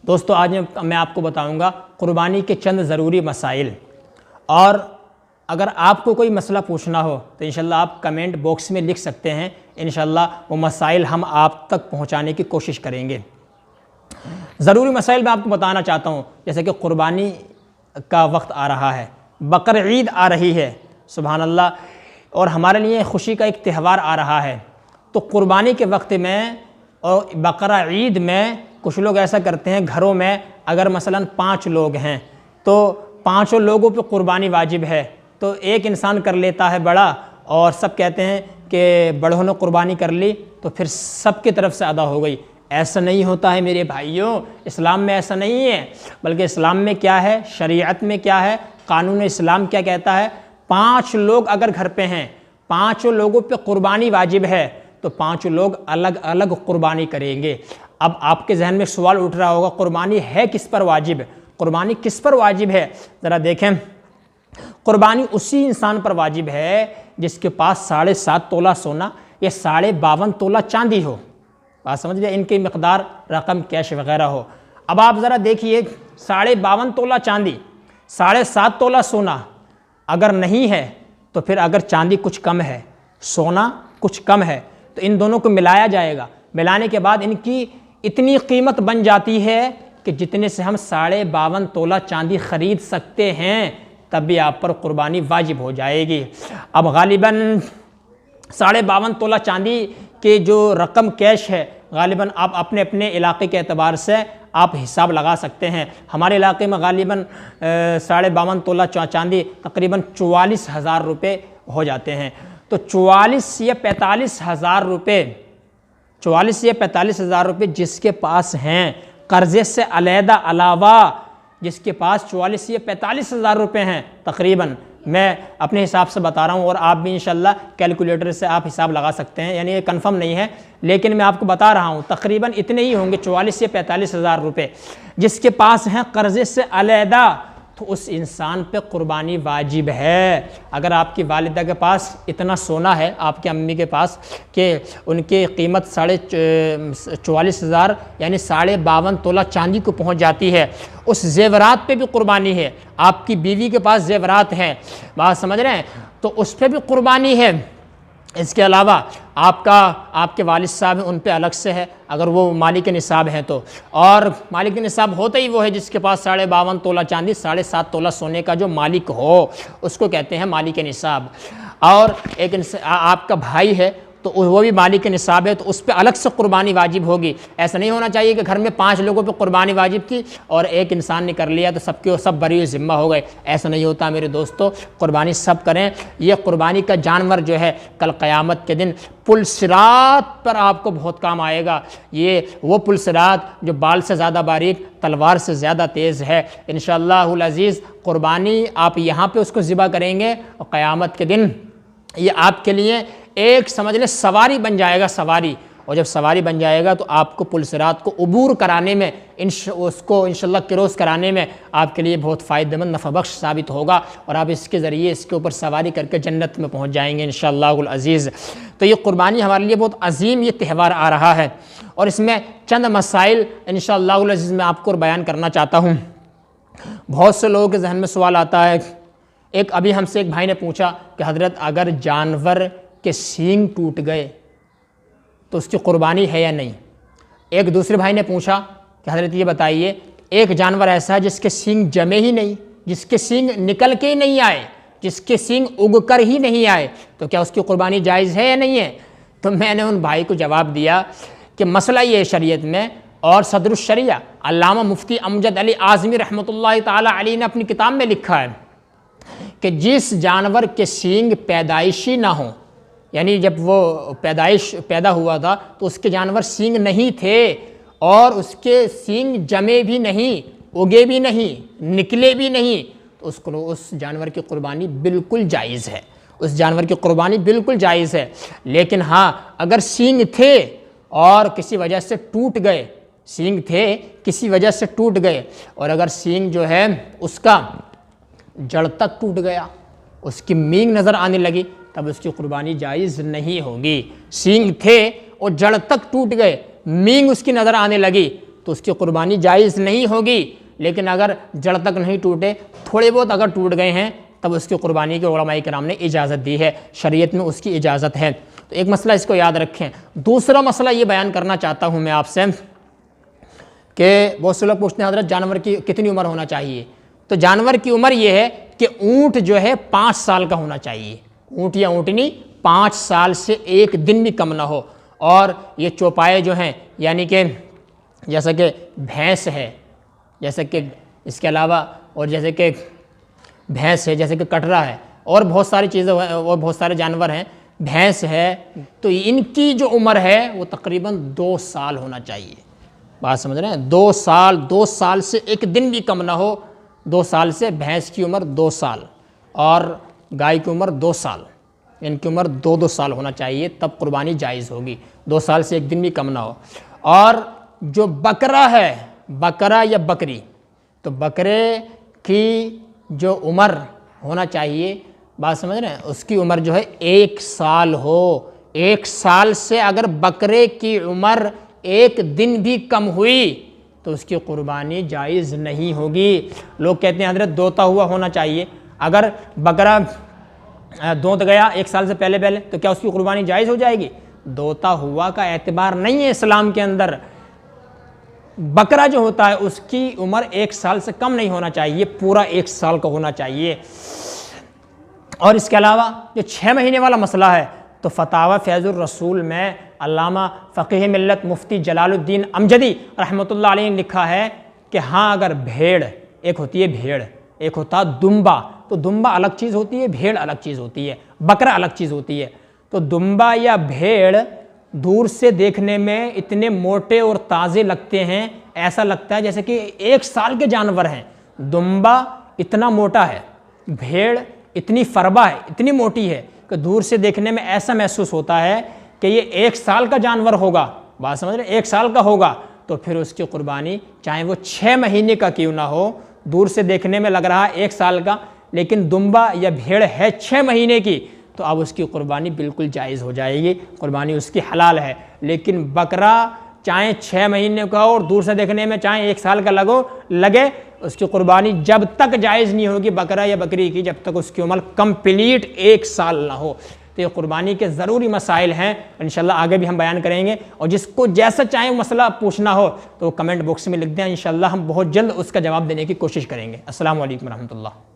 दोस्तों आज मैं आपको बताऊंगा कुर्बानी के चंद ज़रूरी मसाइल, और अगर आपको कोई मसला पूछना हो तो इंशाल्लाह आप कमेंट बॉक्स में लिख सकते हैं। इंशाल्लाह वो मसाइल हम आप तक पहुंचाने की कोशिश करेंगे। ज़रूरी मसाइल मैं आपको बताना चाहता हूं, जैसे कि कुर्बानी का वक्त आ रहा है, बकर ईद आ रही है, सुभान अल्लाह, और हमारे लिए खुशी का एक त्यौहार आ रहा है। तो कुर्बानी के वक्त में और बकरा ईद में कुछ लोग ऐसा करते हैं, घरों में अगर मसलन 5 लोग हैं तो 5 लोगों पे कुर्बानी वाजिब है, तो एक इंसान कर लेता है बड़ा, और सब कहते हैं कि बड़ों ने कुर्बानी कर ली तो फिर सब की तरफ से अदा हो गई। ऐसा नहीं होता है मेरे भाइयों, इस्लाम में ऐसा नहीं है। बल्कि इस्लाम में क्या है, शरीयत में क्या है, कानून इस्लाम क्या कहता है, 5 लोग अगर घर पे हैं, 5 लोगों पे कुर्बानी वाजिब है, तो 5 लोग अलग अलग कुर्बानी करेंगे। अब आपके जहन में सवाल उठ रहा होगा, कुर्बानी है किस पर वाजिब, कुर्बानी किस पर वाजिब है? ज़रा देखें, कुर्बानी उसी इंसान पर वाजिब है जिसके पास 7.5 तोला सोना या 52.5 तोला चांदी हो। बात समझ गए, इनकी मिकदार रकम कैश वगैरह हो। अब आप ज़रा देखिए, 52.5 तोला चांदी, 7.5 तोला सोना अगर नहीं है, तो फिर अगर चांदी कुछ कम है, सोना कुछ कम है, तो इन दोनों को मिलाया जाएगा। मिलाने के बाद इनकी इतनी कीमत बन जाती है कि जितने से हम 52.5 तोला चांदी ख़रीद सकते हैं, तब भी आप पर कुर्बानी वाजिब हो जाएगी। अब गालिबन 52.5 तोला चांदी के जो रकम कैश है, गालिबन आप अपने अपने इलाके के एतबार से आप हिसाब लगा सकते हैं। हमारे इलाके में गालिबन 52.5 तोला चांदी तकरीबन 44,000 रुपये हो जाते हैं। तो 44 या 45 हज़ार रुपये, 44 या 45 हज़ार रुपये जिसके पास हैं, कर्जे से अलहदा अलावा जिसके पास 44 या 45 हज़ार रुपये हैं तकरीबन, मैं अपने हिसाब से बता रहा हूँ, और आप भी इंशाल्लाह कैलकुलेटर से आप हिसाब लगा सकते हैं, यानी ये कंफर्म नहीं है लेकिन मैं आपको बता रहा हूँ तकरीबन इतने ही होंगे, 44 या 45 हज़ार रुपये जिसके पास हैं कर्जे से अलहदा, तो उस इंसान पे कुर्बानी वाजिब है। अगर आपकी वालिदा के पास इतना सोना है, आपकी अम्मी के पास, कि उनकी कीमत 44 हज़ार यानी 52.5 तोला चांदी को पहुंच जाती है, उस जेवरात पे भी कुर्बानी है। आपकी बीवी के पास जेवरात हैं, बात समझ रहे हैं, तो उस पर भी कुर्बानी है। इसके अलावा आपके वालिद साहब हैं, उन पे अलग से है अगर वो मालिक निसाब हैं तो, और मालिक निसाब होता ही वो है जिसके पास 52.5 तोला चांदी 7.5 तोला सोने का जो मालिक हो, उसको कहते हैं मालिक निसाब। और एक आपका भाई है तो वो भी मालिक निसाब है, तो उस पर अलग से कुर्बानी वाजिब होगी। ऐसा नहीं होना चाहिए कि घर में 5 लोगों पे कुर्बानी वाजिब थी और एक इंसान ने कर लिया तो सबके सब बरी ज़िम्मा हो गए। ऐसा नहीं होता मेरे दोस्तों, कुर्बानी सब करें। ये कुर्बानी का जानवर जो है कल क़यामत के दिन पुल सिरात पर आपको बहुत काम आएगा। ये वो पुल सिरात जो बाल से ज़्यादा बारीक, तलवार से ज़्यादा तेज़ है। इंशाअल्लाहुल अज़ीज़ कुर्बानी आप यहाँ पर उसको ज़िबा करेंगे और क़यामत के दिन ये आपके लिए एक समझ लें सवारी बन जाएगा, सवारी। और जब सवारी बन जाएगा तो आपको पुलसिरात को उबूर कराने में, उसको इंशाल्लाह क्रॉस कराने में आपके लिए बहुत फ़ायदेमंद नफ़ाबख्श साबित होगा, और आप इसके ज़रिए इसके ऊपर सवारी करके जन्नत में पहुँच जाएंगे इंशाअल्लाहुल अज़ीज़। तो ये कुर्बानी हमारे लिए बहुत अजीम ये त्यौहार आ रहा है, और इसमें चंद मसाइल इंशाअल्लाहुल अज़ीज़ मैं आपको बयान करना चाहता हूँ। बहुत से लोगों के जहन में सवाल आता है, एक अभी हमसे एक भाई ने पूछा कि हज़रत अगर जानवर के सींग टूट गए तो उसकी कुर्बानी है या नहीं। एक दूसरे भाई ने पूछा कि हज़रत ये बताइए, एक जानवर ऐसा है जिसके सींग जमे ही नहीं, जिसके सींग निकल के ही नहीं आए, जिसके सींग उग कर ही नहीं आए, तो क्या उसकी कुर्बानी जायज़ है या नहीं है? तो मैंने उन भाई को जवाब दिया कि मसला ये है शरीयत में, और सदरुश शरिया अल्लामा मुफ्ती अमजद अली आज़मी रहमतुल्लाहि ताला अलैह ने अपनी किताब में लिखा है कि जिस जानवर के सींग पैदाइशी ना हो, यानी जब वो पैदा हुआ था तो उसके जानवर सींग नहीं थे और उसके सींग जमे भी नहीं, उगे भी नहीं, निकले भी नहीं, तो उस जानवर की कुर्बानी बिल्कुल जायज़ है, उस जानवर की कुर्बानी बिल्कुल जायज़ है। लेकिन हाँ, अगर सींग थे और किसी वजह से टूट गए, सींग थे किसी वजह से टूट गए, और अगर सींग जो है उसका जड़ तक टूट गया, उसकी मींग नज़र आने लगी, तब उसकी कुर्बानी जायज़ नहीं होगी। सींग थे और जड़ तक टूट गए, मींग उसकी नज़र आने लगी, तो उसकी क़ुरबानी जायज़ नहीं होगी। लेकिन अगर जड़ तक नहीं टूटे, थोड़े बहुत अगर टूट गए हैं, तब उसकी क़ुरबानी के उलमाए किराम ने इजाज़त दी है, शरीयत में उसकी इजाज़त है। तो एक मसला इसको याद रखें। दूसरा मसला ये बयान करना चाहता हूँ मैं आपसे कि बहुत से लोग पूछते हैं हज़रत जानवर की कितनी उम्र होना चाहिए। तो जानवर की उम्र ये है कि ऊँट जो है 5 साल का होना चाहिए। ऊँट या ऊँटनी 5 साल से एक दिन भी कम ना हो। और ये चौपाए जो हैं, यानी कि जैसे कि भैंस है, जैसे कि इसके अलावा और जैसे कि भैंस है, जैसे कि कटरा है, और बहुत सारी चीज़ें और बहुत सारे जानवर हैं, भैंस है, तो इनकी जो उम्र है वो तकरीबन 2 साल होना चाहिए। बात समझ रहे हैं? 2 साल से एक दिन भी कम ना हो। 2 साल से भैंस की उम्र 2 साल और गाय की उम्र 2 साल, इनकी उम्र 2-2 साल होना चाहिए, तब कुर्बानी जायज़ होगी। 2 साल से एक दिन भी कम ना हो। और जो बकरा है, बकरा या बकरी, तो बकरे की जो उम्र होना चाहिए, बात समझ रहे हैं, उसकी उम्र जो है 1 साल हो। 1 साल से अगर बकरे की उम्र एक दिन भी कम हुई तो उसकी कुर्बानी जायज़ नहीं होगी। लोग कहते हैं हज़रत दोता हुआ होना चाहिए। अगर बकरा दोत गया 1 साल से पहले पहले तो क्या उसकी कुर्बानी जायज़ हो जाएगी? दोता हुआ का एतबार नहीं है इस्लाम के अंदर। बकरा जो होता है उसकी उम्र 1 साल से कम नहीं होना चाहिए, पूरा 1 साल का होना चाहिए। और इसके अलावा जो 6 महीने वाला मसला है, तो फतावा फैज़ुर रसूल में अल्लामा फ़क़ीह मिल्लत मुफ्ती जलालुद्दीन अमजदी रहमतुल्लाह अलैह ने लिखा है कि हाँ, अगर भेड़, एक होती है भेड़, एक होता है दुम्बा, तो दुम्बा अलग चीज़ होती है, भेड़ अलग चीज़ होती है, बकरा अलग चीज़ होती है। तो दुम्बा या भेड़ दूर से देखने में इतने मोटे और ताज़े लगते हैं, ऐसा लगता है जैसे कि 1 साल के जानवर हैं। दुम्बा इतना मोटा है, भेड़ इतनी फरबा है, इतनी मोटी है कि दूर से देखने में ऐसा महसूस होता है कि ये 1 साल का जानवर होगा। बात समझ रहे? 1 साल का होगा तो फिर उसकी कुर्बानी चाहे वो 6 महीने का क्यों ना हो, दूर से देखने में लग रहा है 1 साल का, लेकिन दुम्बा या भेड़ है 6 महीने की, तो अब उसकी कुर्बानी बिल्कुल जायज़ हो जाएगी, कुर्बानी उसकी हलाल है। लेकिन बकरा चाहे 6 महीने का हो और दूर से देखने में चाहे 1 साल का लगे, उसकी कुर्बानी जब तक जायज़ नहीं होगी बकरा या बकरी की, जब तक उसकी उम्र कंप्लीट 1 साल ना हो। तो ये कुर्बानी के ज़रूरी मसाइल हैं, इंशाल्लाह आगे भी हम बयान करेंगे। और जिसको जैसा चाहे मसला पूछना हो तो कमेंट बॉक्स में लिख दें, इंशाल्लाह हम बहुत जल्द उसका जवाब देने की कोशिश करेंगे। अस्सलामु अलैकुम रहमतुल्लाह।